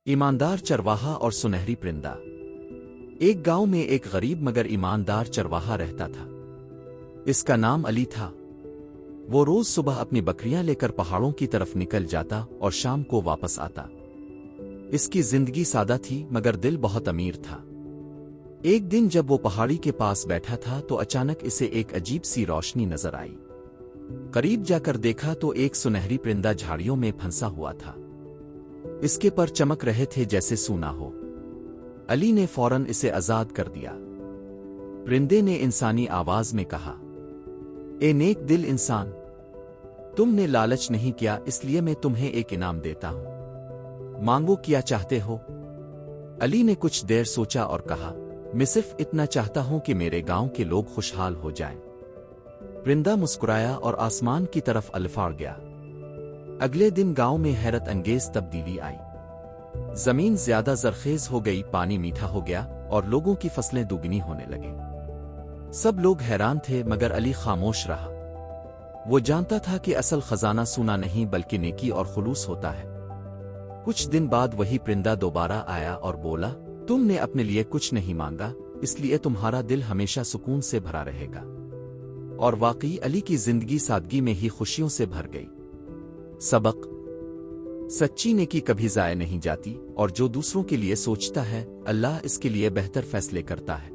ایماندار چرواہا اور سنہری پرندہ۔ ایک گاؤں میں ایک غریب مگر ایماندار چرواہا رہتا تھا۔ اس کا نام علی تھا۔ وہ روز صبح اپنی بکریاں لے کر پہاڑوں کی طرف نکل جاتا اور شام کو واپس آتا۔ اس کی زندگی سادہ تھی مگر دل بہت امیر تھا۔ ایک دن جب وہ پہاڑی کے پاس بیٹھا تھا تو اچانک اسے ایک عجیب سی روشنی نظر آئی۔ قریب جا کر دیکھا تو ایک سنہری پرندہ جھاڑیوں میں پھنسا ہوا تھا۔ اس کے پر چمک رہے تھے جیسے سونا ہو۔ علی نے فوراً اسے آزاد کر دیا۔ پرندے نے انسانی آواز میں کہا، اے نیک دل انسان، تم نے لالچ نہیں کیا، اس لیے میں تمہیں ایک انعام دیتا ہوں۔ مانگو، کیا چاہتے ہو؟ علی نے کچھ دیر سوچا اور کہا، میں صرف اتنا چاہتا ہوں کہ میرے گاؤں کے لوگ خوشحال ہو جائیں۔ پرندہ مسکرایا اور آسمان کی طرف الفاڑ گیا۔ اگلے دن گاؤں میں حیرت انگیز تبدیلی آئی۔ زمین زیادہ زرخیز ہو گئی، پانی میٹھا ہو گیا اور لوگوں کی فصلیں دوگنی ہونے لگیں۔ سب لوگ حیران تھے مگر علی خاموش رہا۔ وہ جانتا تھا کہ اصل خزانہ سونا نہیں بلکہ نیکی اور خلوص ہوتا ہے۔ کچھ دن بعد وہی پرندہ دوبارہ آیا اور بولا، تم نے اپنے لیے کچھ نہیں مانگا، اس لیے تمہارا دل ہمیشہ سکون سے بھرا رہے گا۔ اور واقعی علی کی زندگی سادگی میں ہی خوشیوں سے بھر گئی۔ سبق: سچی نیکی کبھی ضائع نہیں جاتی، اور جو دوسروں کے لیے سوچتا ہے، اللہ اس کے لیے بہتر فیصلے کرتا ہے۔